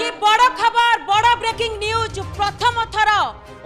कि बड़ खबर बड़ ब्रेकिंग न्यूज प्रथम थर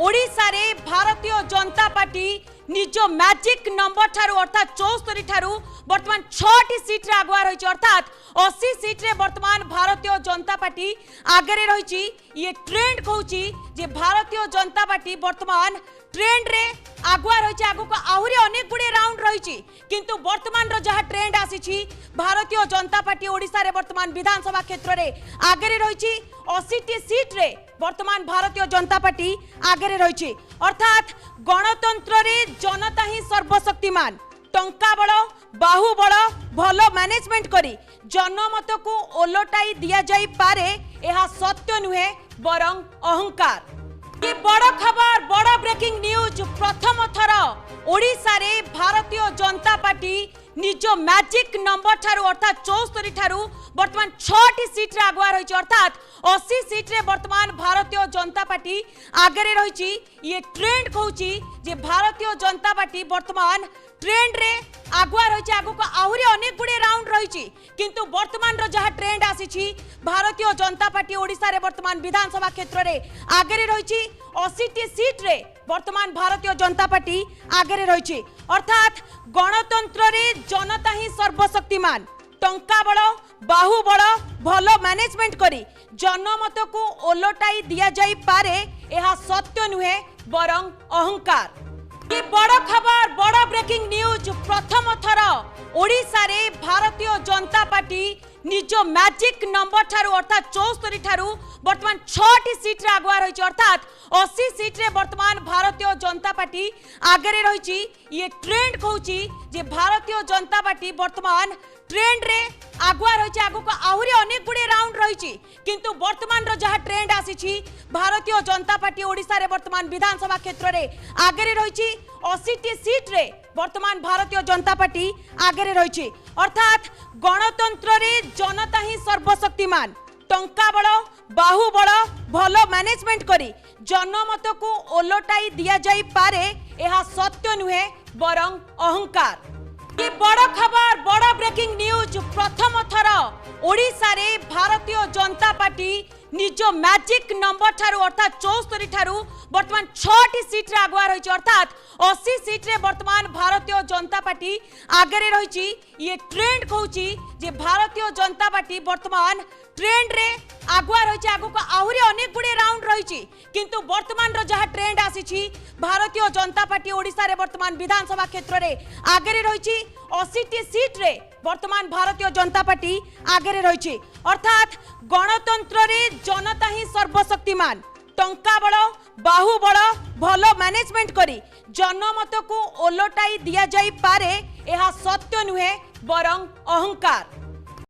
ओडिशा रे भारतीय जनता पार्टी निज मैजिक नंबर ठारू अर्थात 74 ठारू वर्तमान 6टी सीट रे आगुआ रही अर्थात 80 सीट रे वर्तमान भारतीय जनता पार्टी आगे रही। ये ट्रेंड कहूची जे भारतीय जनता पार्टी वर्तमान ट्रेंड रे आगुआ रही आगु को आहुरी अनेक गुड़े राउंड रही किंतु वर्तमान रो जहा ट्रेंड आसी भारतीय जनता पार्टी ओडिशा रे वर्तमान विधानसभा क्षेत्र रे आगे रही 80टी सीट रे वर्तमान भारतीय जनता पार्टी आगे रही अर्थात गणतंत्र रे जनता ही सर्वशक्तिमान टंका बड़ बाहुबल भल मैनेजमेंट करी जनमत को ओलटाई दिया जाई पारे यह सत्य नुहे बरं अहंकार। कि बड़ खबर बड़ ब्रेकिंग न्यूज प्रथम थर ओडिशा रे भारतीय जनता पार्टी निज मैजिक नंबर ठारू अर्थात 74 ठारू वर्तमान 6टी सीट रे आगुआ रही अर्थात 80 सीट रे वर्तमान भारतीय जनता पार्टी आगे रही। ये ट्रेंड कहूची जे भारतीय जनता पार्टी वर्तमान ट्रेंड रे आगुआ रही आगु को आहुरी अनेक गुड़े राउंड रही किंतु वर्तमान रो जहा ट्रेंड आसी भारतीय जनता पार्टी ओडिशा रे वर्तमान विधानसभा क्षेत्र रे आगे रही 80टी सीट रे वर्तमान भारतीय जनता पार्टी आगे रही अर्थात गणतंत्र रे जनता ही सर्वशक्तिमान टंका बड़ बाहुबल भल मैनेजमेंट करी जनमत को ओलटाई दिया जाई पारे यह सत्य नुहे बरं अहंकार। कि बड़ खबर बड़ ब्रेकिंग न्यूज प्रथम थर ओडिशा रे भारतीय जनता पार्टी निज मैजिक नंबर ठारू अर्थात 74 ठारू वर्तमान 6टी सीट रे आगुआ रही अर्थात 80 सीट रे वर्तमान भारतीय जनता पार्टी आगे रही। ये ट्रेंड कहूची जे भारतीय जनता पार्टी वर्तमान ट्रेंड रे आगुआ रही आगु को आहुरी अनेक गुड़े राउंड रही किंतु वर्तमान रो जहा ट्रेंड आसी भारतीय जनता पार्टी ओडिशा रे वर्तमान विधानसभा क्षेत्र रे आगे रही 80टी सीट रे वर्तमान भारतीय जनता पार्टी आगे रही अर्थात गणतंत्र रे जनता ही सर्वशक्तिमान टंका बड़ बाहुबल भल मैनेजमेंट करी जनमत को ओलटाई दिया जाई पारे यह सत्य नुहे बरं अहंकार। कि बड़ खबर बड़ ब्रेकिंग न्यूज प्रथम थर ओडिशा रे भारतीय जनता पार्टी निज मैजिक नंबर ठारू अर्थात 74 ठारू वर्तमान 6टी सीट रे आगुआ रही अर्थात 80 सीट रे वर्तमान भारतीय जनता पार्टी आगे रही। ये ट्रेंड कहूची जे भारतीय जनता पार्टी वर्तमान ट्रेंड रे आगुआ रही आगु को आहुरी अनेक गुड़े राउंड रही किंतु वर्तमान रो जहा ट्रेंड आसी भारतीय जनता पार्टी ओडिशा रे वर्तमान विधानसभा क्षेत्र रे आगे रही 80टी सीट रे वर्तमान भारतीय जनता पार्टी आगे रही अर्थात गणतंत्र रे जनता ही सर्वशक्तिमान टंका बड़ बाहुबल भल मैनेजमेंट करी जनमत को ओलटाई दिया जाई पारे यह सत्य नुहे बरं अहंकार।